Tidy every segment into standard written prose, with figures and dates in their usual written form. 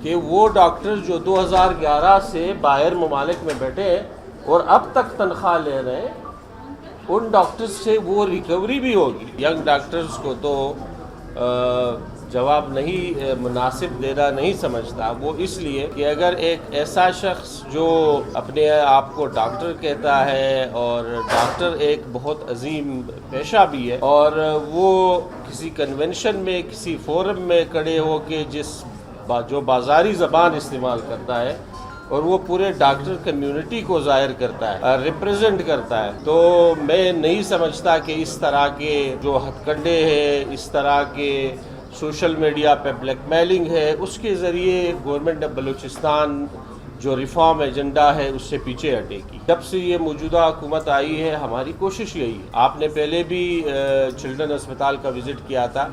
کہ وہ ڈاکٹر جو 2011 سے باہر ممالک میں بیٹھے ہیں اور اب تک تنخواہ لے رہے ہیں، ان ڈاکٹرز سے وہ ریکوری بھی ہوگی۔ ینگ ڈاکٹرز کو تو جواب نہیں مناسب دینا نہیں سمجھتا، وہ اس لیے کہ اگر ایک ایسا شخص جو اپنے آپ کو ڈاکٹر کہتا ہے اور ڈاکٹر ایک بہت عظیم پیشہ بھی ہے، اور وہ کسی کنونشن میں کسی فورم میں کھڑے ہو کے جو بازاری زبان استعمال کرتا ہے اور وہ پورے ڈاکٹر کمیونٹی کو ظاہر کرتا ہے، ریپریزنٹ کرتا ہے، تو میں نہیں سمجھتا کہ اس طرح کے جو ہتھ کنڈے ہیں، اس طرح کے سوشل میڈیا پہ بلیک میلنگ ہے، اس کے ذریعے گورنمنٹ آف بلوچستان جو ریفارم ایجنڈا ہے اس سے پیچھے ہٹے گی۔ جب سے یہ موجودہ حکومت آئی ہے ہماری کوشش یہی ہے۔ آپ نے پہلے بھی چلڈرن اسپتال کا وزٹ کیا تھا،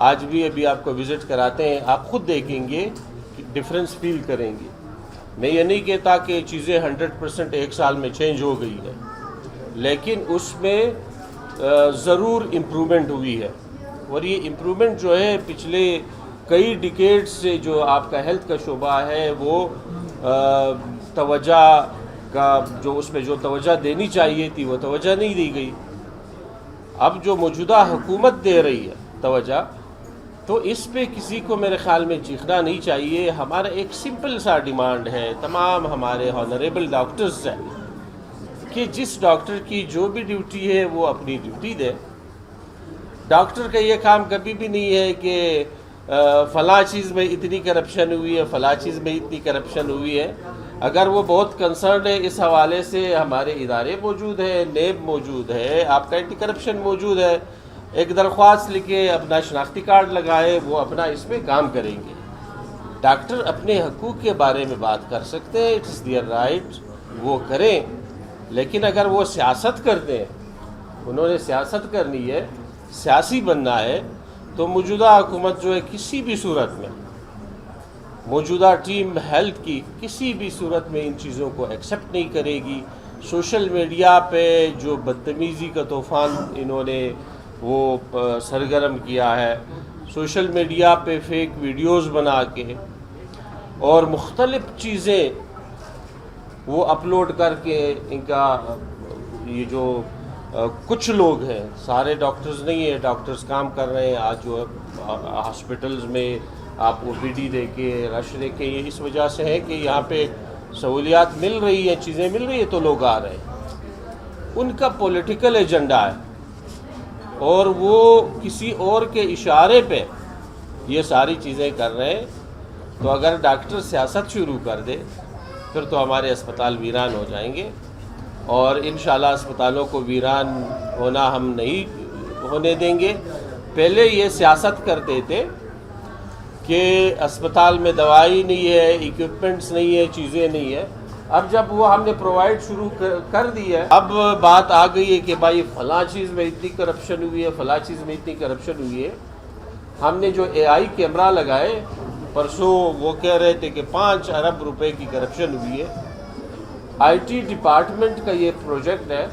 آج بھی ابھی آپ کو وزٹ کراتے ہیں، آپ خود دیکھیں گے ڈفرینس فیل کریں گے۔ میں یہ نہیں کہتا کہ چیزیں 100% ایک سال میں چینج ہو گئی ہے، لیکن اس میں ضرور امپرومنٹ ہوئی ہے، اور یہ امپرومنٹ جو ہے پچھلے کئی ڈیکیڈ سے جو آپ کا ہیلتھ کا شعبہ ہے وہ توجہ کا جو اس میں جو توجہ دینی چاہیے تھی وہ توجہ نہیں دی گئی۔ اب جو موجودہ حکومت دے رہی ہے توجہ، تو اس پہ کسی کو میرے خیال میں چیخنا نہیں چاہیے۔ ہمارا ایک سمپل سا ڈیمانڈ ہے تمام ہمارے ہانریبل ڈاکٹرز سے کہ جس ڈاکٹر کی جو بھی ڈیوٹی ہے وہ اپنی ڈیوٹی دے۔ ڈاکٹر کا یہ کام کبھی بھی نہیں ہے کہ فلاں چیز میں اتنی کرپشن ہوئی ہے، فلاں چیز میں اتنی کرپشن ہوئی ہے۔ اگر وہ بہت کنسرنڈ ہے اس حوالے سے، ہمارے ادارے موجود ہیں، نیب موجود ہے، آپ کا اینٹی کرپشن موجود ہے، ایک درخواست لکھے، اپنا شناختی کارڈ لگائے، وہ اپنا اس پہ کام کریں گے۔ ڈاکٹر اپنے حقوق کے بارے میں بات کر سکتے ہیں، اٹس دیئر رائٹ، وہ کریں، لیکن اگر وہ سیاست کرتے ہیں، انہوں نے سیاست کرنی ہے، سیاسی بننا ہے، تو موجودہ حکومت جو ہے کسی بھی صورت میں، موجودہ ٹیم ہیلتھ کی کسی بھی صورت میں ان چیزوں کو ایکسیپٹ نہیں کرے گی۔ سوشل میڈیا پہ جو بدتمیزی کا طوفان انہوں نے وہ سرگرم کیا ہے، سوشل میڈیا پہ فیک ویڈیوز بنا کے اور مختلف چیزیں وہ اپلوڈ کر کے، ان کا یہ جو کچھ لوگ ہیں، سارے ڈاکٹرز نہیں ہیں، ڈاکٹرز کام کر رہے ہیں، آج جو ہاسپٹلز میں آپ او پی ڈی دیکھیں، رش دیکھیں، یہ اس وجہ سے ہے کہ یہاں پہ سہولیات مل رہی ہیں، چیزیں مل رہی ہیں تو لوگ آ رہے ہیں۔ ان کا پولیٹیکل ایجنڈا ہے اور وہ کسی اور کے اشارے پہ یہ ساری چیزیں کر رہے ہیں، تو اگر ڈاکٹر سیاست شروع کر دے پھر تو ہمارے اسپتال ویران ہو جائیں گے، اور انشاءاللہ اسپتالوں کو ویران ہونا ہم نہیں ہونے دیں گے۔ پہلے یہ سیاست کرتے تھے کہ اسپتال میں دوائی نہیں ہے، ایکوپمنٹس نہیں ہے، چیزیں نہیں ہے۔ اب جب وہ ہم نے پرووائڈ شروع کر دی ہے، اب بات آ گئی ہے کہ بھائی فلاں چیز میں اتنی کرپشن ہوئی ہے، فلاں چیز میں اتنی کرپشن ہوئی ہے۔ ہم نے جو اے آئی کیمرہ لگائے، پرسوں وہ کہہ رہے تھے کہ 5 ارب روپے کی کرپشن ہوئی ہے۔ آئی ٹی ڈپارٹمنٹ کا یہ پروجیکٹ ہے،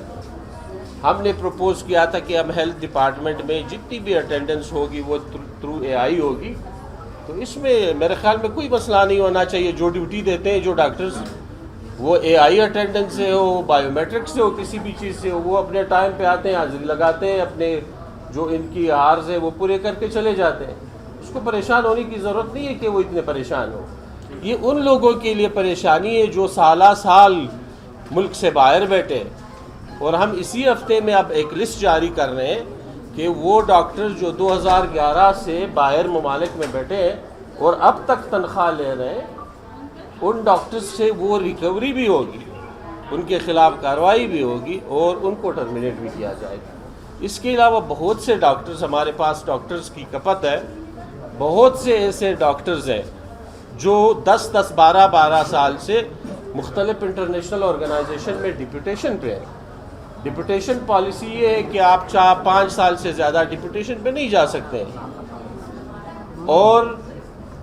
ہم نے پروپوز کیا تھا کہ ہم ہیلتھ ڈپارٹمنٹ میں جتنی بھی اٹینڈنس ہوگی وہ تھرو اے آئی ہوگی، تو اس میں میرے خیال میں کوئی مسئلہ نہیں ہونا چاہیے۔ جو ڈیوٹی دیتے ہیں جو ڈاکٹرز، وہ اے آئی اٹینڈنس سے ہو، بائیو میٹرک سے ہو، کسی بھی چیز سے ہو، وہ اپنے ٹائم پہ آتے ہیں، حاضری لگاتے ہیں، اپنے جو ان کی عارض ہے وہ پورے کر کے چلے جاتے ہیں۔ اس کو پریشان ہونے کی ضرورت نہیں ہے کہ وہ اتنے پریشان ہو۔ یہ ان لوگوں کے لیے پریشانی ہے جو سالہ سال ملک سے باہر بیٹھے، اور ہم اسی ہفتے میں اب ایک لسٹ جاری کر رہے ہیں کہ وہ ڈاکٹر جو 2011 سے باہر ممالک میں بیٹھے ہیں اور اب تک تنخواہ لے رہے ہیں، ان ڈاکٹرز سے وہ ریکوری بھی ہوگی، ان کے خلاف کارروائی بھی ہوگی اور ان کو ٹرمینیٹ بھی کیا جائے گا۔ اس کے علاوہ بہت سے ڈاکٹرز، ہمارے پاس ڈاکٹرز کی کپت ہے، بہت سے ایسے ڈاکٹرز ہیں جو 10 12 سال سے مختلف انٹرنیشنل آرگنائزیشن میں ڈپوٹیشن پہ ہیں۔ ڈپوٹیشن پالیسی یہ ہے کہ آپ 5 سال سے زیادہ ڈپوٹیشن پہ نہیں جا سکتے، اور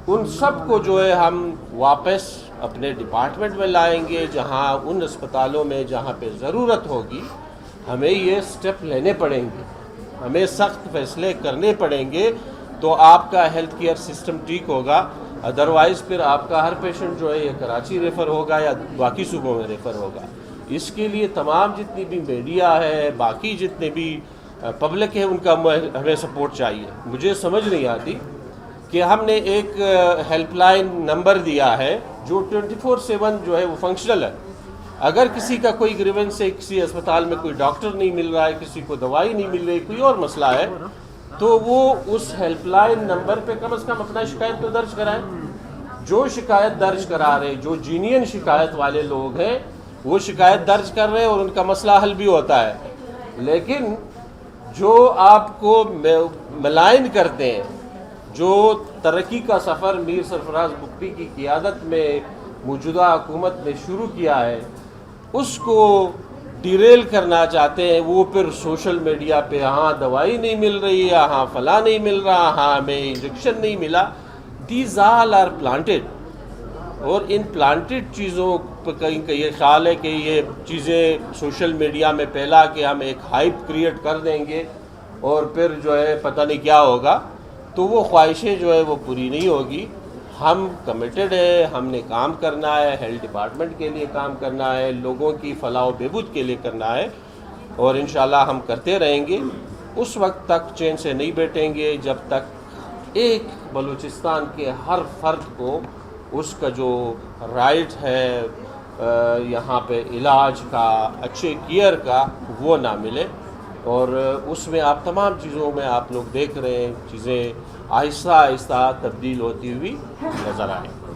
ان سب کو جو ہے ہم واپس اپنے ڈپارٹمنٹ میں لائیں گے، جہاں ان اسپتالوں میں جہاں پہ ضرورت ہوگی ہمیں یہ سٹیپ لینے پڑیں گے، ہمیں سخت فیصلے کرنے پڑیں گے، تو آپ کا ہیلتھ کیئر سسٹم ٹھیک ہوگا۔ ادروائز پھر آپ کا ہر پیشنٹ جو ہے یہ کراچی ریفر ہوگا یا باقی صوبوں میں ریفر ہوگا۔ اس کے لیے تمام جتنی بھی میڈیا ہے، باقی جتنے بھی پبلک ہے، ان کا ہمیں سپورٹ چاہیے۔ مجھے سمجھ نہیں آتی کہ ہم نے ایک ہیلپ لائن نمبر دیا ہے جو 24/7 جو ہے وہ فنکشنل ہے۔ اگر کسی کا کوئی گریونس ہے، کسی اسپتال میں کوئی ڈاکٹر نہیں مل رہا ہے، کسی کو دوائی نہیں مل رہی، کوئی اور مسئلہ ہے، تو وہ اس ہیلپ لائن نمبر پہ کم از کم اپنا شکایت تو درج کرائیں۔ جو شکایت درج کرا رہے، جو جینین شکایت والے لوگ ہیں، وہ شکایت درج کر رہے ہیں اور ان کا مسئلہ حل بھی ہوتا ہے۔ لیکن جو آپ کو ملائن کرتے ہیں، جو ترقی کا سفر میر سرفراز بگٹی کی قیادت میں موجودہ حکومت نے شروع کیا ہے، اس کو ڈیریل کرنا چاہتے ہیں، وہ پھر سوشل میڈیا پہ ہاں دوائی نہیں مل رہی ہے، ہاں فلاں نہیں مل رہا، ہاں ہمیں انجیکشن نہیں ملا۔ دیز آل آر پلانٹڈ، اور ان پلانٹڈ چیزوں پہ کہیں کا یہ خیال ہے کہ یہ چیزیں سوشل میڈیا میں پھیلا کے ہم ایک ہائپ کریٹ کر دیں گے اور پھر جو ہے پتہ نہیں کیا ہوگا، تو وہ خواہشیں جو ہے وہ پوری نہیں ہوگی۔ ہم کمیٹڈ ہے، ہم نے کام کرنا ہے، ہیلتھ ڈپارٹمنٹ کے لیے کام کرنا ہے، لوگوں کی فلاح و بہبود کے لیے کرنا ہے، اور انشاءاللہ ہم کرتے رہیں گے۔ اس وقت تک چین سے نہیں بیٹھیں گے جب تک ایک بلوچستان کے ہر فرد کو اس کا جو رائٹ ہے یہاں پہ علاج کا، اچھے کیئر کا، وہ نہ ملے۔ اور اس میں آپ تمام چیزوں میں آپ لوگ دیکھ رہے ہیں، چیزیں آہستہ آہستہ تبدیل ہوتی ہوئی نظر آئیں۔